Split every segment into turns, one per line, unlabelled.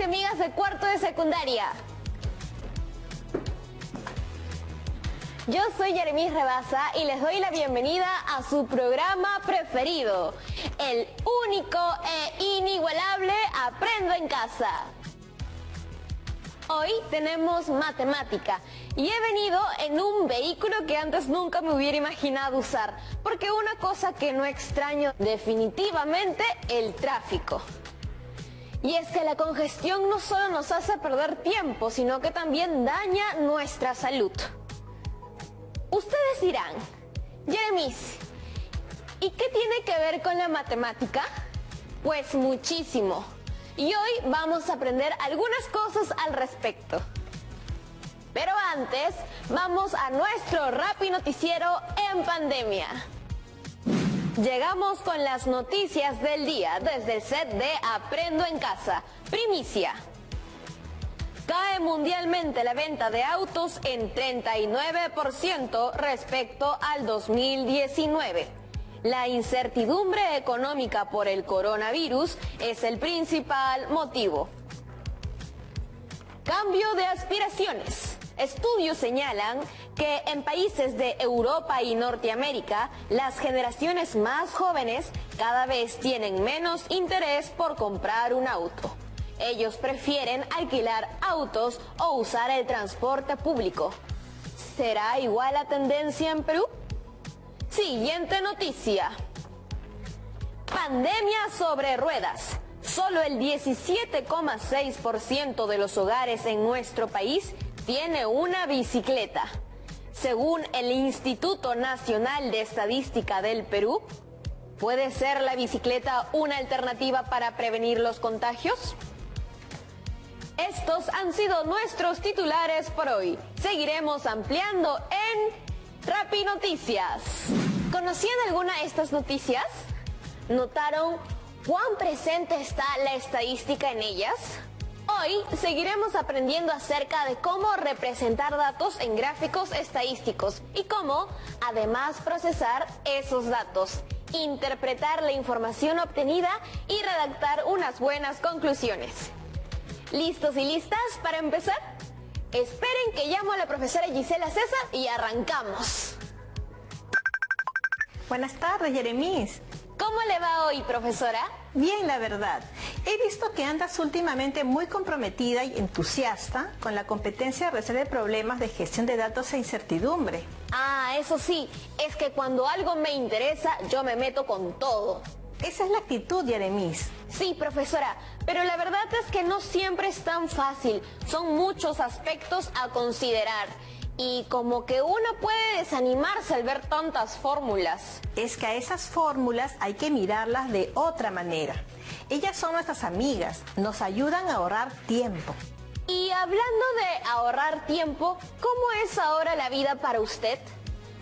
amigas de cuarto de secundaria. Yo soy Yeremis Rebaza y les doy la bienvenida a su programa preferido, el único e inigualable Aprendo en Casa. Hoy tenemos matemática y he venido en un vehículo que antes nunca me hubiera imaginado usar, porque una cosa que no extraño definitivamente, el tráfico. Y es que la congestión no solo nos hace perder tiempo, sino que también daña nuestra salud. Ustedes dirán, Yeremis, ¿y qué tiene que ver con la matemática? Pues muchísimo. Y hoy vamos a aprender algunas cosas al respecto. Pero antes, vamos a nuestro Rappi Noticiero en pandemia. Llegamos con las noticias del día desde el set de Aprendo en Casa. Primicia. Cae mundialmente la venta de autos en 39% respecto al 2019. La incertidumbre económica por el coronavirus es el principal motivo. Cambio de aspiraciones. Estudios señalan que en países de Europa y Norteamérica, las generaciones más jóvenes cada vez tienen menos interés por comprar un auto. Ellos prefieren alquilar autos o usar el transporte público. ¿Será igual la tendencia en Perú? Siguiente noticia. Pandemia sobre ruedas. Solo el 17,6% de los hogares en nuestro país tiene una bicicleta. Según el Instituto Nacional de Estadística del Perú, ¿puede ser la bicicleta una alternativa para prevenir los contagios? Estos han sido nuestros titulares por hoy. Seguiremos ampliando en Rappi Noticias. ¿Conocían alguna de estas noticias? ¿Notaron cuán presente está la estadística en ellas? Hoy seguiremos aprendiendo acerca de cómo representar datos en gráficos estadísticos y cómo, además, procesar esos datos, interpretar la información obtenida y redactar unas buenas conclusiones. ¿Listos y listas para empezar? Esperen que llamo a la profesora Gisela César y arrancamos.
Buenas tardes, Yeremis.
¿Cómo le va hoy, profesora?
Bien, la verdad. He visto que andas últimamente muy comprometida y entusiasta con la competencia de resolver problemas de gestión de datos e incertidumbre.
Ah, eso sí, es que cuando algo me interesa, yo me meto con todo.
Esa es la actitud, Yeremis.
Sí, profesora, pero la verdad es que no siempre es tan fácil. Son muchos aspectos a considerar. Y como que uno puede desanimarse al ver tantas fórmulas.
Es que a esas fórmulas hay que mirarlas de otra manera. Ellas son nuestras amigas, nos ayudan a ahorrar tiempo.
Y hablando de ahorrar tiempo, ¿cómo es ahora la vida para usted?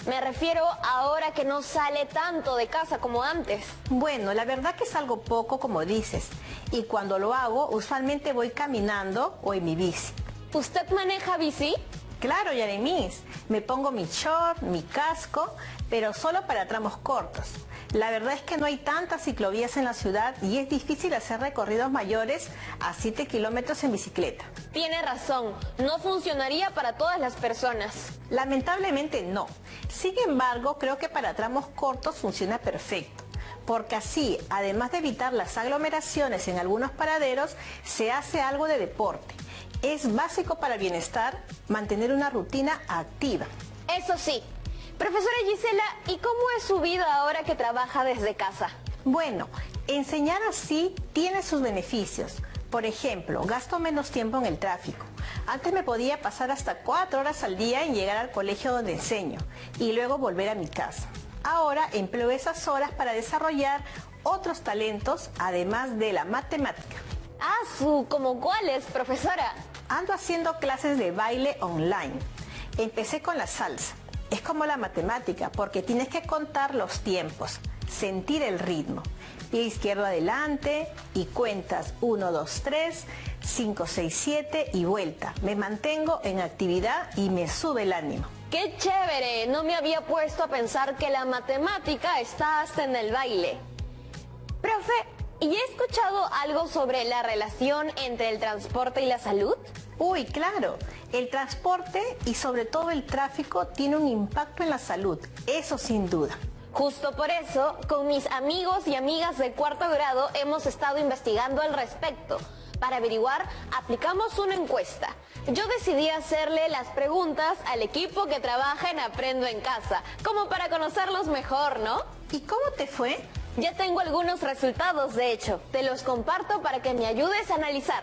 Me refiero ahora que no sale tanto de casa como antes.
Bueno, la verdad que salgo poco, como dices. Y cuando lo hago, usualmente voy caminando o en mi bici.
¿Usted maneja bici?
Claro, Yeremis. Me pongo mi short, mi casco, pero solo para tramos cortos. La verdad es que no hay tantas ciclovías en la ciudad y es difícil hacer recorridos mayores a 7 kilómetros en bicicleta.
Tiene razón, no funcionaría para todas las personas.
Lamentablemente no. Sin embargo, creo que para tramos cortos funciona perfecto, porque así, además de evitar las aglomeraciones en algunos paraderos, se hace algo de deporte. Es básico para el bienestar mantener una rutina activa.
Eso sí. Profesora Gisela, ¿y cómo es su vida ahora que trabaja desde casa?
Bueno, enseñar así tiene sus beneficios. Por ejemplo, gasto menos tiempo en el tráfico. Antes me podía pasar hasta 4 horas al día en llegar al colegio donde enseño y luego volver a mi casa. Ahora empleo esas horas para desarrollar otros talentos, además de la matemática.
Ah, ¿como cuáles, profesora?
Ando haciendo clases de baile online. Empecé con la salsa. Es como la matemática, porque tienes que contar los tiempos, sentir el ritmo. Pie izquierdo adelante y cuentas 1, 2, 3, 5, 6, 7 y vuelta. Me mantengo en actividad y me sube el ánimo.
¡Qué chévere! No me había puesto a pensar que la matemática está hasta en el baile. Profe, ¿Y he escuchado algo sobre la relación entre el transporte y la salud?
Uy, claro, el transporte y sobre todo el tráfico tiene un impacto en la salud, eso sin duda.
Justo por eso, con mis amigos y amigas de cuarto grado hemos estado investigando al respecto. Para averiguar, aplicamos una encuesta. Yo decidí hacerle las preguntas al equipo que trabaja en Aprendo en Casa, como para conocerlos mejor, ¿no?
¿Y cómo te fue?
Ya tengo algunos resultados, de hecho. Te los comparto para que me ayudes a analizar.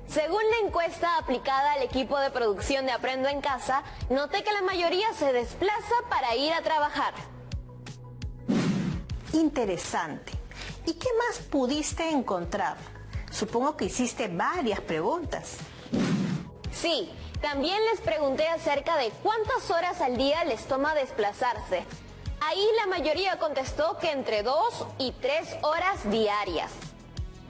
Según la encuesta aplicada al equipo de producción de Aprendo en Casa, noté que la mayoría se desplaza para ir a trabajar.
Interesante. ¿Y qué más pudiste encontrar? Supongo que hiciste varias preguntas.
Sí, también les pregunté acerca de cuántas horas al día les toma desplazarse. Ahí la mayoría contestó que entre 2 y 3 horas diarias.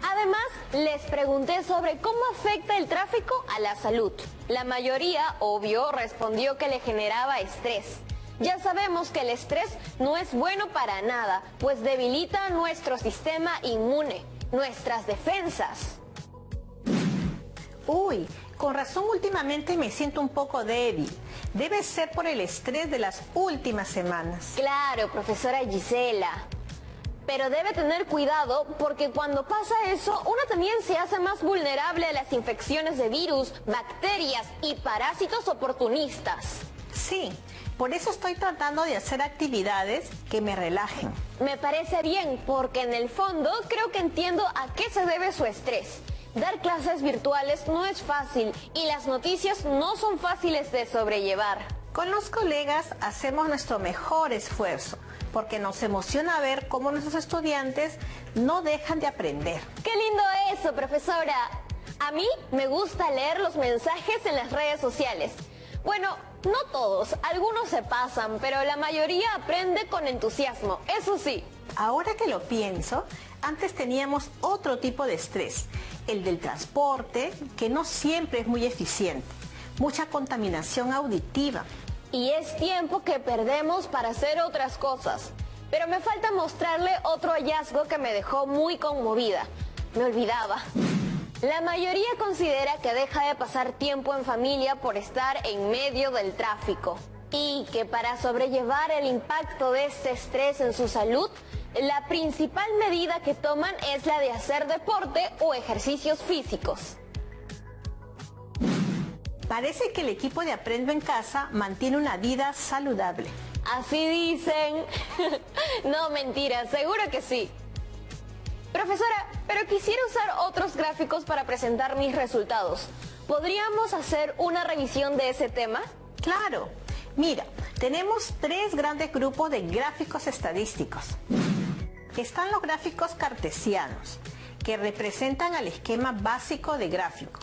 Además, les pregunté sobre cómo afecta el tráfico a la salud. La mayoría, obvio, respondió que le generaba estrés. Ya sabemos que el estrés no es bueno para nada, pues debilita nuestro sistema inmune, nuestras defensas.
Uy, con razón últimamente me siento un poco débil. Debe ser por el estrés de las últimas semanas.
Claro, profesora Gisela. Pero debe tener cuidado porque cuando pasa eso, uno también se hace más vulnerable a las infecciones de virus, bacterias y parásitos oportunistas.
Sí, por eso estoy tratando de hacer actividades que me relajen.
Me parece bien porque en el fondo creo que entiendo a qué se debe su estrés. Dar clases virtuales no es fácil y las noticias no son fáciles de sobrellevar.
Con los colegas hacemos nuestro mejor esfuerzo, porque nos emociona ver cómo nuestros estudiantes no dejan de aprender.
¡Qué lindo eso, profesora! A mí me gusta leer los mensajes en las redes sociales. Bueno, no todos, algunos se pasan, pero la mayoría aprende con entusiasmo, eso sí.
Ahora que lo pienso, antes teníamos otro tipo de estrés, el del transporte, que no siempre es muy eficiente, mucha contaminación auditiva.
Y es tiempo que perdemos para hacer otras cosas. Pero me falta mostrarle otro hallazgo que me dejó muy conmovida. Me olvidaba. La mayoría considera que deja de pasar tiempo en familia por estar en medio del tráfico. Y que para sobrellevar el impacto de este estrés en su salud, la principal medida que toman es la de hacer deporte o ejercicios físicos.
Parece que el equipo de Aprendo en Casa mantiene una vida saludable.
Así dicen. No, mentira, seguro que sí. Profesora, pero quisiera usar otros gráficos para presentar mis resultados. ¿Podríamos hacer una revisión de ese tema?
Claro. Mira, tenemos 3 grandes grupos de gráficos estadísticos. Están los gráficos cartesianos, que representan al esquema básico de gráfico.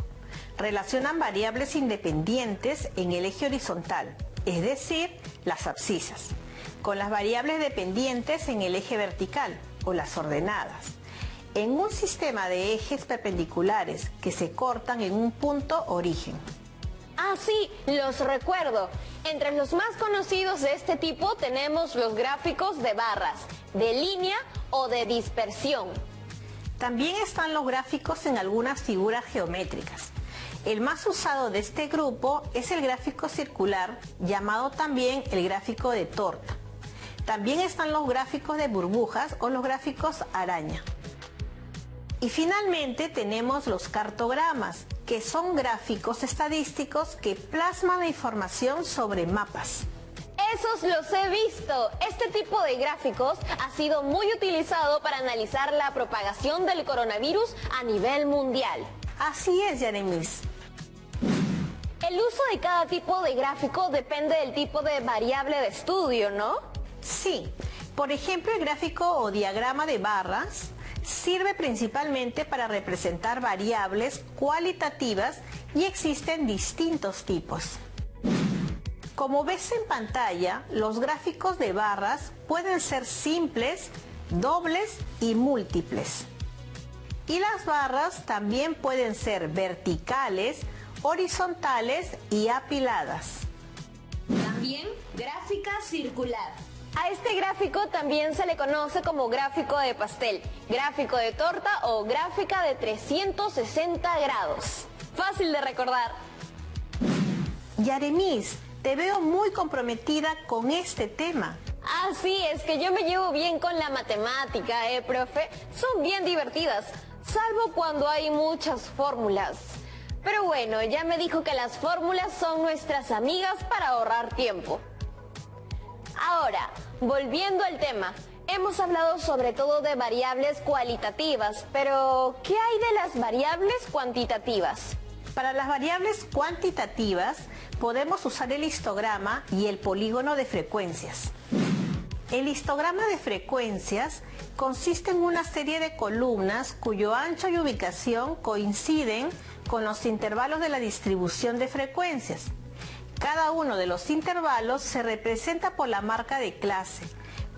Relacionan variables independientes en el eje horizontal, es decir, las abscisas, con las variables dependientes en el eje vertical, o las ordenadas, en un sistema de ejes perpendiculares que se cortan en un punto origen.
Ah, sí, los recuerdo. Entre los más conocidos de este tipo tenemos los gráficos de barras, de línea o de dispersión.
También están los gráficos en algunas figuras geométricas. El más usado de este grupo es el gráfico circular, llamado también el gráfico de torta. También están los gráficos de burbujas o los gráficos araña. Y finalmente tenemos los cartogramas, que son gráficos estadísticos que plasman la información sobre mapas.
Esos los he visto. Este tipo de gráficos ha sido muy utilizado para analizar la propagación del coronavirus a nivel mundial.
Así es, Yaremis.
El uso de cada tipo de gráfico depende del tipo de variable de estudio, ¿no?
Sí. Por ejemplo, el gráfico o diagrama de barras sirve principalmente para representar variables cualitativas y existen distintos tipos. Como ves en pantalla, los gráficos de barras pueden ser simples, dobles y múltiples. Y las barras también pueden ser verticales, horizontales y apiladas.
También gráfica circular. A este gráfico también se le conoce como gráfico de pastel, gráfico de torta o gráfica de 360 grados. Fácil de recordar.
Yaremis, te veo muy comprometida con este tema.
Así es que yo me llevo bien con la matemática, profe. Son bien divertidas, salvo cuando hay muchas fórmulas. Pero bueno, ya me dijo que las fórmulas son nuestras amigas para ahorrar tiempo. Ahora, volviendo al tema, hemos hablado sobre todo de variables cualitativas, pero ¿qué hay de las variables cuantitativas?
Para las variables cuantitativas podemos usar el histograma y el polígono de frecuencias. El histograma de frecuencias consiste en una serie de columnas cuyo ancho y ubicación coinciden con los intervalos de la distribución de frecuencias. Cada uno de los intervalos se representa por la marca de clase.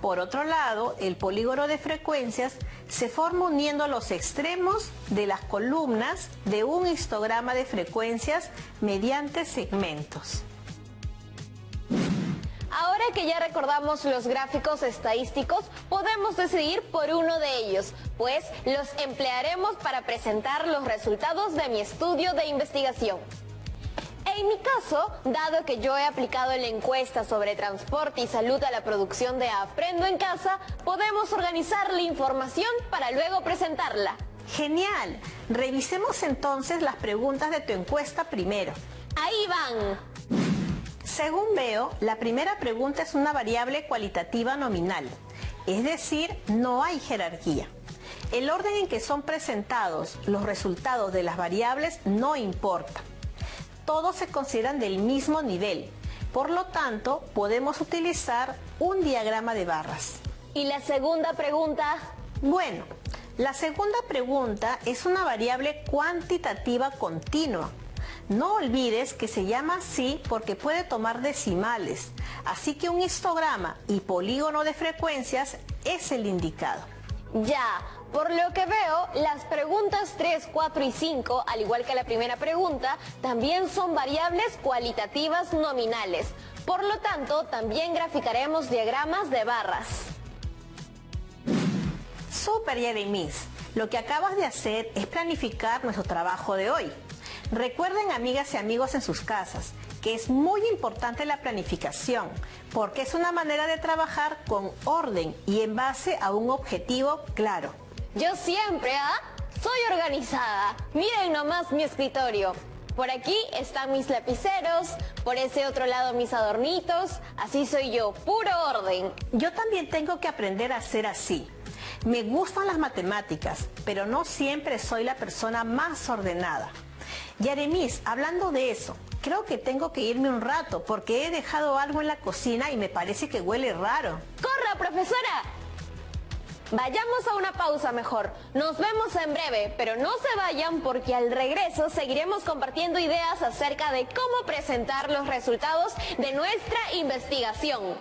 Por otro lado, el polígono de frecuencias se forma uniendo los extremos de las columnas de un histograma de frecuencias mediante segmentos.
Ahora que ya recordamos los gráficos estadísticos, podemos decidir por uno de ellos, pues los emplearemos para presentar los resultados de mi estudio de investigación. En mi caso, dado que yo he aplicado la encuesta sobre transporte y salud a la producción de Aprendo en Casa, podemos organizar la información para luego presentarla.
¡Genial! Revisemos entonces las preguntas de tu encuesta primero.
¡Ahí van!
Según veo, la primera pregunta es una variable cualitativa nominal, es decir, no hay jerarquía. El orden en que son presentados los resultados de las variables no importa. Todos se consideran del mismo nivel, por lo tanto, podemos utilizar un diagrama de barras.
¿Y la segunda pregunta?
Bueno, la segunda pregunta es una variable cuantitativa continua. No olvides que se llama así porque puede tomar decimales, así que un histograma y polígono de frecuencias es el indicado.
Ya, por lo que veo, las preguntas 3, 4 y 5, al igual que la primera pregunta, también son variables cualitativas nominales. Por lo tanto, también graficaremos diagramas de barras.
Súper, Yaremis. Lo que acabas de hacer es planificar nuestro trabajo de hoy. Recuerden, amigas y amigos en sus casas, que es muy importante la planificación, porque es una manera de trabajar con orden y en base a un objetivo claro.
Yo siempre, soy organizada. Miren nomás mi escritorio. Por aquí están mis lapiceros, por ese otro lado mis adornitos. Así soy yo, puro orden.
Yo también tengo que aprender a ser así. Me gustan las matemáticas, pero no siempre soy la persona más ordenada. Yaremis, hablando de eso, creo que tengo que irme un rato porque he dejado algo en la cocina y me parece que huele raro.
¡Corra, profesora! Vayamos a una pausa mejor. Nos vemos en breve, pero no se vayan porque al regreso seguiremos compartiendo ideas acerca de cómo presentar los resultados de nuestra investigación.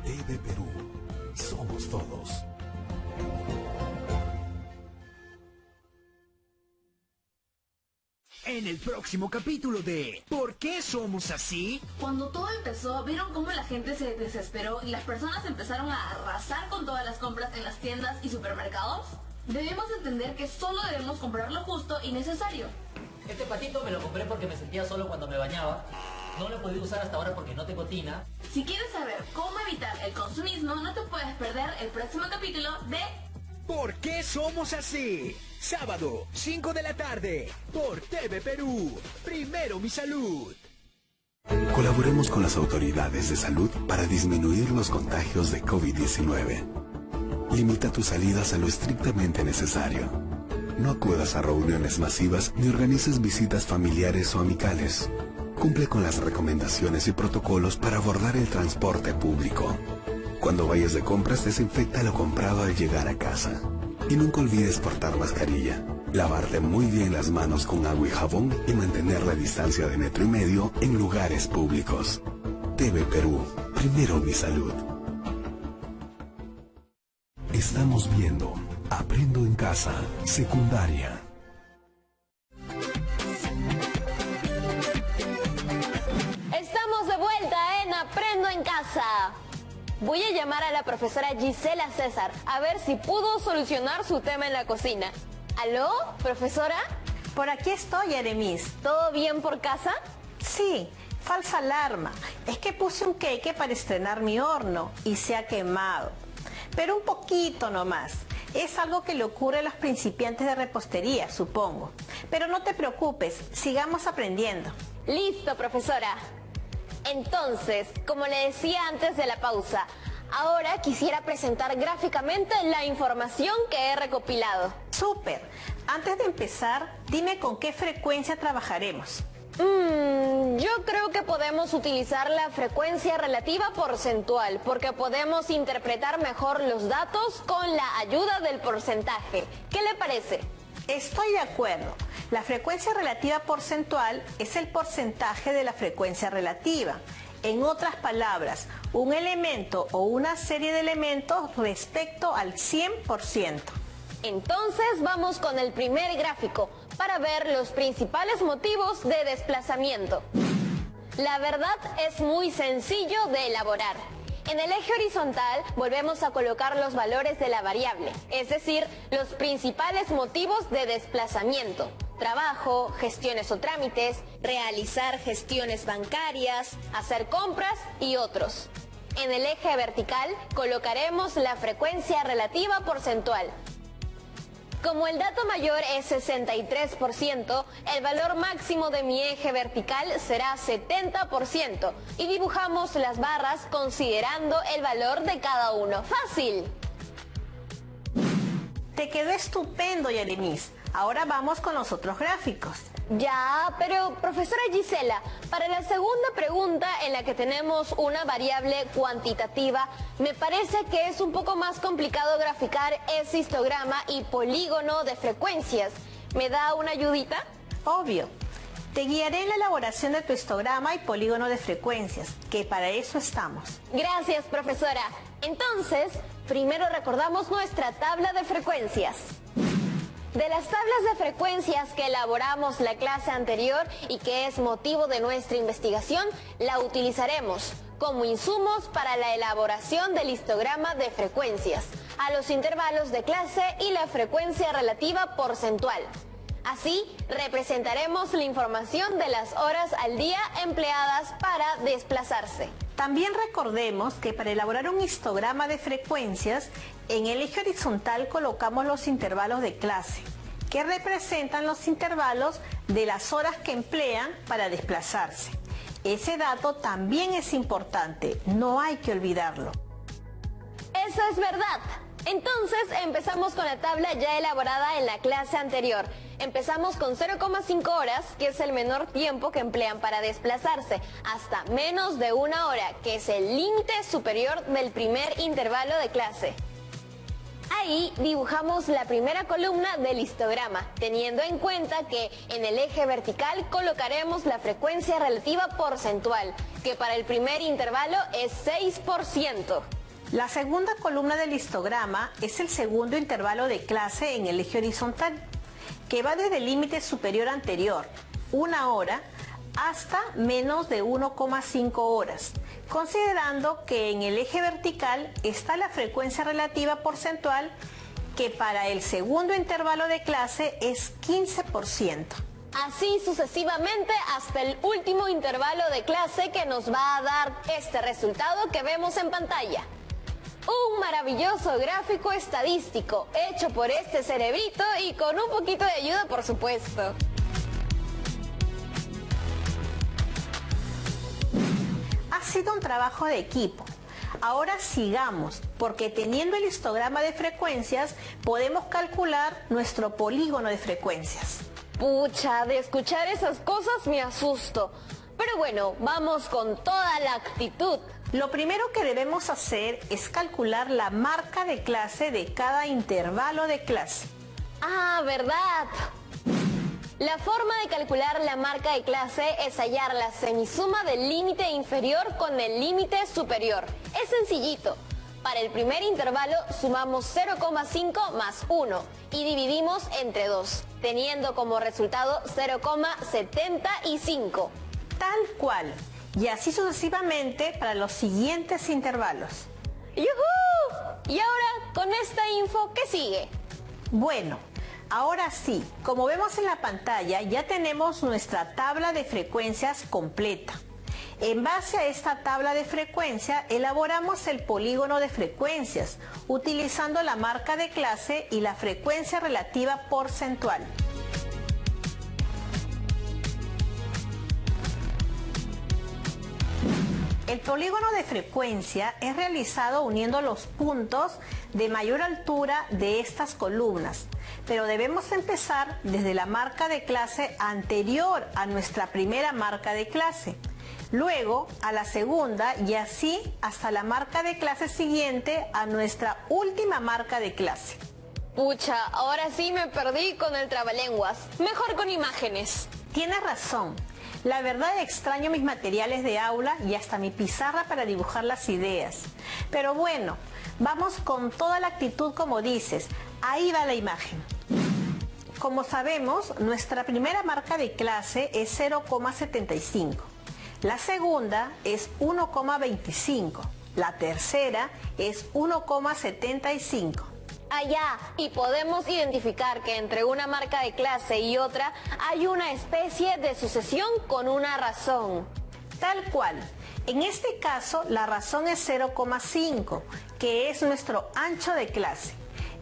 TV Perú, somos todos. En el próximo capítulo de ¿Por qué somos así?
Cuando todo empezó, ¿vieron cómo la gente se desesperó y las personas empezaron a arrasar con todas las compras en las tiendas y supermercados? Debemos entender que solo debemos comprar lo justo y necesario.
Este patito me lo compré porque me sentía solo cuando me bañaba. No lo he podido usar hasta ahora porque no tengo tina.
Si quieres saber cómo evitar el consumismo, no te puedes perder el próximo capítulo de
¿Por qué somos así? Sábado, 5 de la tarde, por TV Perú. Primero mi salud.
Colaboremos con las autoridades de salud para disminuir los contagios de COVID-19. Limita tus salidas a lo estrictamente necesario. No acudas a reuniones masivas ni organices visitas familiares o amicales. Cumple con las recomendaciones y protocolos para abordar el transporte público. Cuando vayas de compras, desinfecta lo comprado al llegar a casa. Y nunca olvides portar mascarilla, lavarte muy bien las manos con agua y jabón y mantener la distancia de 1,5 metros en lugares públicos. TV Perú, primero mi salud. Estamos viendo Aprendo en Casa, secundaria.
Estamos de vuelta en Aprendo en Casa. Voy a llamar a la profesora Gisela César a ver si pudo solucionar su tema en la cocina. ¿Aló, profesora?
Por aquí estoy, Eremis.
¿Todo bien por casa?
Sí, falsa alarma. Es que puse un queque para estrenar mi horno y se ha quemado. Pero un poquito nomás. Es algo que le ocurre a los principiantes de repostería, supongo. Pero no te preocupes, sigamos aprendiendo.
Listo, profesora. Entonces, como le decía antes de la pausa, ahora quisiera presentar gráficamente la información que he recopilado.
¡Súper! Antes de empezar, dime con qué frecuencia trabajaremos.
Yo creo que podemos utilizar la frecuencia relativa porcentual, porque podemos interpretar mejor los datos con la ayuda del porcentaje. ¿Qué le parece?
Estoy de acuerdo. La frecuencia relativa porcentual es el porcentaje de la frecuencia relativa. En otras palabras, un elemento o una serie de elementos respecto al 100%.
Entonces vamos con el primer gráfico para ver los principales motivos de desplazamiento. La verdad es muy sencillo de elaborar. En el eje horizontal volvemos a colocar los valores de la variable, es decir, los principales motivos de desplazamiento. Trabajo, gestiones o trámites, realizar gestiones bancarias, hacer compras y otros. En el eje vertical colocaremos la frecuencia relativa porcentual. Como el dato mayor es 63%, el valor máximo de mi eje vertical será 70% y dibujamos las barras considerando el valor de cada uno. ¡Fácil!
Te quedó estupendo, Eremis. Ahora vamos con los otros gráficos.
Ya, pero profesora Gisela, para la segunda pregunta en la que tenemos una variable cuantitativa, me parece que es un poco más complicado graficar ese histograma y polígono de frecuencias. ¿Me da una ayudita?
Obvio. Te guiaré en la elaboración de tu histograma y polígono de frecuencias, que para eso estamos.
Gracias, profesora. Entonces, primero recordamos nuestra tabla de frecuencias. De las tablas de frecuencias que elaboramos la clase anterior y que es motivo de nuestra investigación, la utilizaremos como insumos para la elaboración del histograma de frecuencias, a los intervalos de clase y la frecuencia relativa porcentual. Así, representaremos la información de las horas al día empleadas para desplazarse.
También recordemos que para elaborar un histograma de frecuencias, en el eje horizontal colocamos los intervalos de clase, que representan los intervalos de las horas que emplean para desplazarse. Ese dato también es importante, no hay que olvidarlo.
Eso es verdad. Entonces empezamos con la tabla ya elaborada en la clase anterior. Empezamos con 0,5 horas, que es el menor tiempo que emplean para desplazarse, hasta menos de 1 hora, que es el límite superior del primer intervalo de clase. Ahí dibujamos la primera columna del histograma, teniendo en cuenta que en el eje vertical colocaremos la frecuencia relativa porcentual, que para el primer intervalo es 6%.
La segunda columna del histograma es el segundo intervalo de clase en el eje horizontal, que va desde el límite superior anterior, 1 hora, hasta menos de 1,5 horas, considerando que en el eje vertical está la frecuencia relativa porcentual, que para el segundo intervalo de clase es 15%.
Así sucesivamente hasta el último intervalo de clase, que nos va a dar este resultado que vemos en pantalla. Un maravilloso gráfico estadístico hecho por este cerebrito y con un poquito de ayuda, por supuesto.
Ha sido un trabajo de equipo. Ahora sigamos, porque teniendo el histograma de frecuencias podemos calcular nuestro polígono de frecuencias.
Pucha, de escuchar esas cosas me asusto. Pero bueno, vamos con toda la actitud.
Lo primero que debemos hacer es calcular la marca de clase de cada intervalo de clase.
Ah, ¿verdad? La forma de calcular la marca de clase es hallar la semisuma del límite inferior con el límite superior. Es sencillito. Para el primer intervalo sumamos 0,5 más 1 y dividimos entre 2, teniendo como resultado 0,75.
Tal cual. Y así sucesivamente para los siguientes intervalos.
¡Yujú! Y ahora, con esta info, ¿qué sigue?
Bueno, ahora sí, como vemos en la pantalla, ya tenemos nuestra tabla de frecuencias completa. En base a esta tabla de frecuencia, elaboramos el polígono de frecuencias, utilizando la marca de clase y la frecuencia relativa porcentual. El polígono de frecuencia es realizado uniendo los puntos de mayor altura de estas columnas, pero debemos empezar desde la marca de clase anterior a nuestra primera marca de clase, luego a la segunda y así hasta la marca de clase siguiente a nuestra última marca de clase.
Pucha, ahora sí me perdí con el trabalenguas. Mejor con imágenes.
Tienes razón. La verdad extraño mis materiales de aula y hasta mi pizarra para dibujar las ideas. Pero bueno, vamos con toda la actitud como dices. Ahí va la imagen. Como sabemos, nuestra primera marca de clase es 0,75. La segunda es 1,25. La tercera es 1,75.
Allá, y podemos identificar que entre una marca de clase y otra hay una especie de sucesión con una razón.
Tal cual. En este caso, la razón es 0,5, que es nuestro ancho de clase.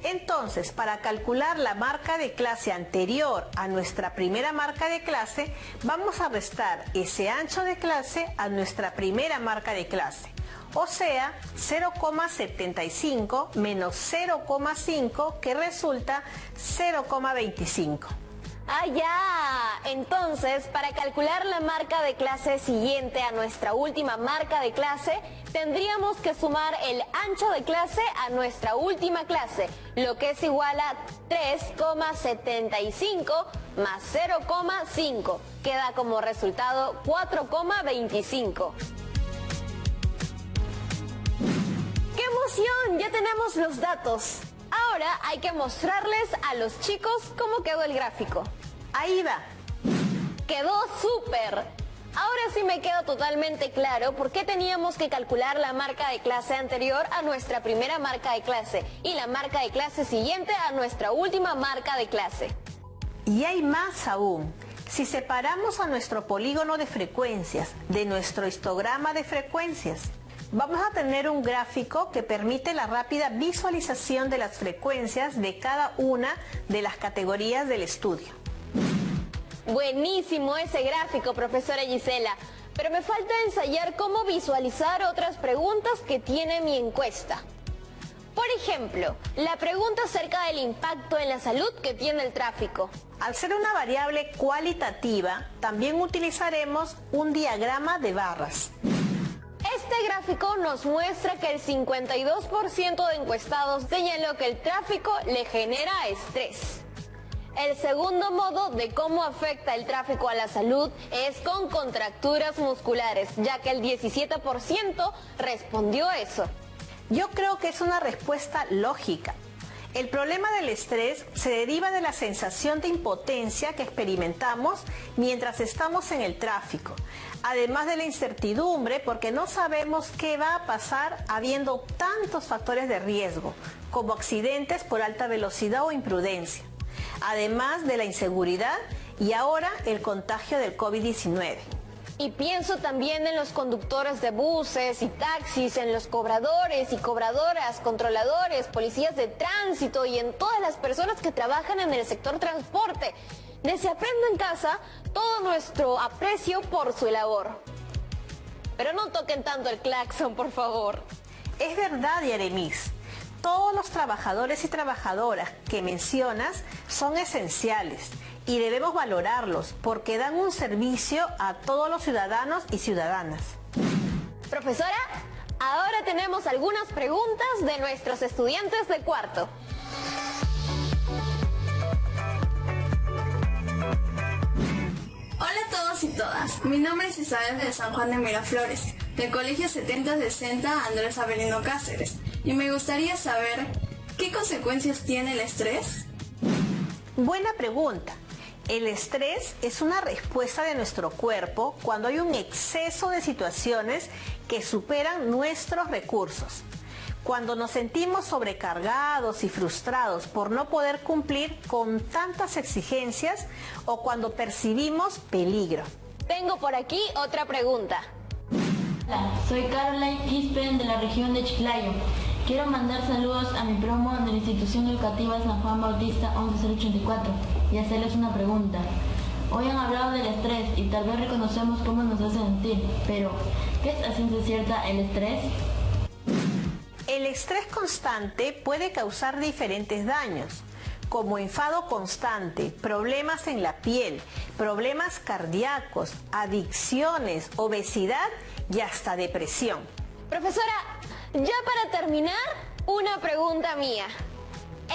Entonces, para calcular la marca de clase anterior a nuestra primera marca de clase, vamos a restar ese ancho de clase a nuestra primera marca de clase. O sea, 0,75 menos 0,5 que resulta 0,25.
¡Ah, ya! Entonces, para calcular la marca de clase siguiente a nuestra última marca de clase, tendríamos que sumar el ancho de clase a nuestra última clase, lo que es igual a 3,75 más 0,5. Queda como resultado 4,25. ¡Qué emoción! Ya tenemos los datos. Ahora hay que mostrarles a los chicos cómo quedó el gráfico.
Ahí va.
¡Quedó súper! Ahora sí me queda totalmente claro por qué teníamos que calcular la marca de clase anterior a nuestra primera marca de clase y la marca de clase siguiente a nuestra última marca de clase.
Y hay más aún. Si separamos a nuestro polígono de frecuencias de nuestro histograma de frecuencias, vamos a tener un gráfico que permite la rápida visualización de las frecuencias de cada una de las categorías del estudio.
Buenísimo ese gráfico, profesora Gisela, pero me falta ensayar cómo visualizar otras preguntas que tiene mi encuesta. Por ejemplo, la pregunta acerca del impacto en la salud que tiene el tráfico.
Al ser una variable cualitativa, también utilizaremos un diagrama de barras.
Este gráfico nos muestra que el 52% de encuestados señaló que el tráfico le genera estrés. El segundo modo de cómo afecta el tráfico a la salud es con contracturas musculares, ya que el 17% respondió eso.
Yo creo que es una respuesta lógica. El problema del estrés se deriva de la sensación de impotencia que experimentamos mientras estamos en el tráfico, además de la incertidumbre porque no sabemos qué va a pasar habiendo tantos factores de riesgo, como accidentes por alta velocidad o imprudencia, además de la inseguridad y ahora el contagio del COVID-19.
Y pienso también en los conductores de buses y taxis, en los cobradores y cobradoras, controladores, policías de tránsito y en todas las personas que trabajan en el sector transporte. Les aprendo en casa todo nuestro aprecio por su labor. Pero no toquen tanto el claxon, por favor.
Es verdad, Yaremis. Todos los trabajadores y trabajadoras que mencionas son esenciales y debemos valorarlos porque dan un servicio a todos los ciudadanos y ciudadanas.
Profesora, ahora tenemos algunas preguntas de nuestros estudiantes de cuarto.
Hola a todos y todas, mi nombre es Isabel de San Juan de Miraflores, del Colegio 7060 Andrés Avelino Cáceres. y me gustaría saber ¿qué consecuencias tiene el estrés?
Buena pregunta. El estrés es una respuesta de nuestro cuerpo cuando hay un exceso de situaciones que superan nuestros recursos. Cuando nos sentimos sobrecargados y frustrados por no poder cumplir con tantas exigencias o cuando percibimos peligro.
Tengo por aquí otra pregunta.
Hola, soy Caroline Quispen de la región de Chiclayo. Quiero mandar saludos a mi promo de la institución educativa San Juan Bautista 11084 y hacerles una pregunta. Hoy han hablado del estrés y tal vez reconocemos cómo nos hace sentir, pero ¿qué es a ciencia cierta el estrés?
El estrés constante puede causar diferentes daños, como enfado constante, problemas en la piel, problemas cardíacos, adicciones, obesidad y hasta depresión.
Profesora, ya para terminar, una pregunta mía.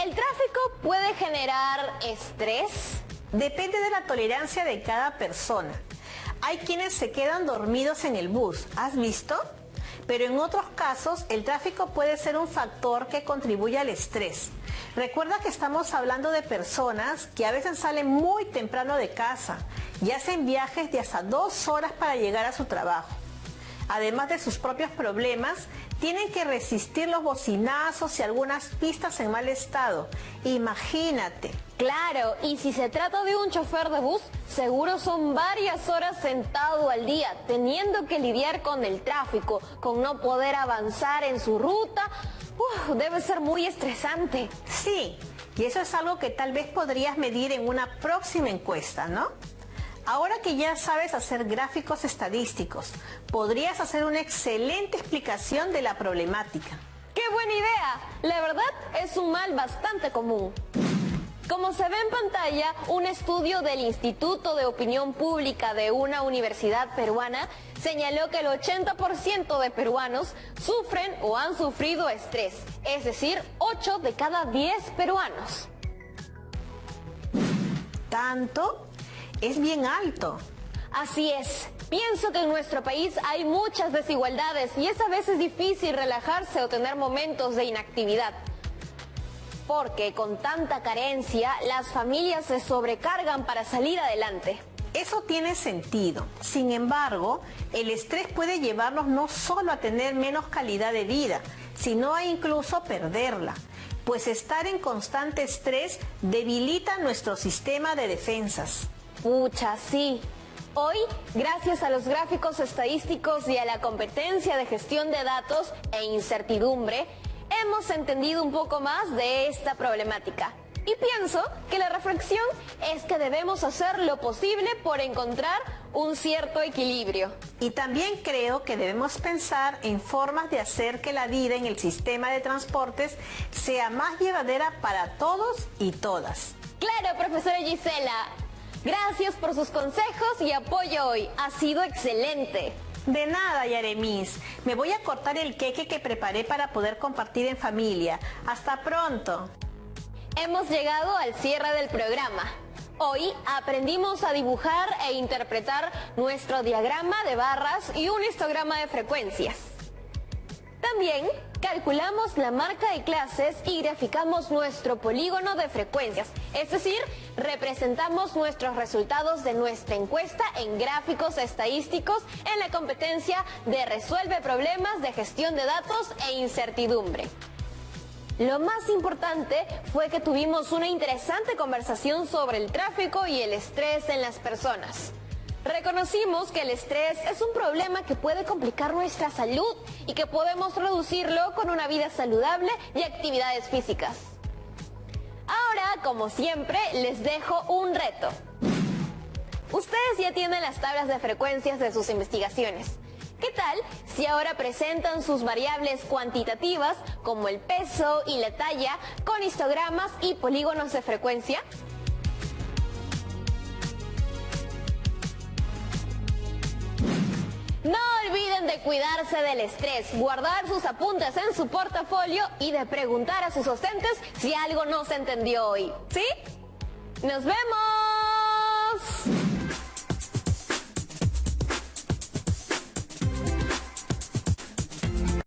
¿El tráfico puede generar estrés?
Depende de la tolerancia de cada persona. Hay quienes se quedan dormidos en el bus, ¿has visto? Pero en otros casos, el tráfico puede ser un factor que contribuye al estrés. Recuerda que estamos hablando de personas que a veces salen muy temprano de casa y hacen viajes de hasta 2 horas para llegar a su trabajo. Además de sus propios problemas, tienen que resistir los bocinazos y algunas pistas en mal estado. Imagínate.
Claro, y si se trata de un chofer de bus, seguro son varias horas sentado al día, teniendo que lidiar con el tráfico, con no poder avanzar en su ruta. Debe ser muy estresante.
Sí, y eso es algo que tal vez podrías medir en una próxima encuesta, ¿no? Ahora que ya sabes hacer gráficos estadísticos, podrías hacer una excelente explicación de la problemática.
¡Qué buena idea! La verdad es un mal bastante común. Como se ve en pantalla, un estudio del Instituto de Opinión Pública de una universidad peruana señaló que el 80% de peruanos sufren o han sufrido estrés, es decir, 8 de cada 10 peruanos.
¿Tanto? Es bien alto.
Así es. Pienso que en nuestro país hay muchas desigualdades y es a veces difícil relajarse o tener momentos de inactividad. Porque con tanta carencia, las familias se sobrecargan para salir adelante.
Eso tiene sentido. Sin embargo, el estrés puede llevarnos no solo a tener menos calidad de vida, sino a incluso perderla. Pues estar en constante estrés debilita nuestro sistema de defensas.
Pucha, sí. Hoy, gracias a los gráficos estadísticos y a la competencia de gestión de datos e incertidumbre, hemos entendido un poco más de esta problemática. Y pienso que la reflexión es que debemos hacer lo posible por encontrar un cierto equilibrio.
Y también creo que debemos pensar en formas de hacer que la vida en el sistema de transportes sea más llevadera para todos y todas.
Claro, profesora Gisela. Gracias por sus consejos y apoyo hoy. Ha sido excelente.
De nada, Yaremis. Me voy a cortar el queque que preparé para poder compartir en familia. Hasta pronto.
Hemos llegado al cierre del programa. Hoy aprendimos a dibujar e interpretar nuestro diagrama de barras y un histograma de frecuencias. También calculamos la marca de clases y graficamos nuestro polígono de frecuencias, es decir, representamos nuestros resultados de nuestra encuesta en gráficos estadísticos en la competencia de Resuelve Problemas de Gestión de Datos e Incertidumbre. Lo más importante fue que tuvimos una interesante conversación sobre el tráfico y el estrés en las personas. Reconocimos que el estrés es un problema que puede complicar nuestra salud y que podemos reducirlo con una vida saludable y actividades físicas. Ahora, como siempre, les dejo un reto. Ustedes ya tienen las tablas de frecuencias de sus investigaciones. ¿Qué tal si ahora presentan sus variables cuantitativas, como el peso y la talla, con histogramas y polígonos de frecuencia? No olviden de cuidarse del estrés, guardar sus apuntes en su portafolio y de preguntar a sus docentes si algo no se entendió hoy. ¿Sí? ¡Nos vemos!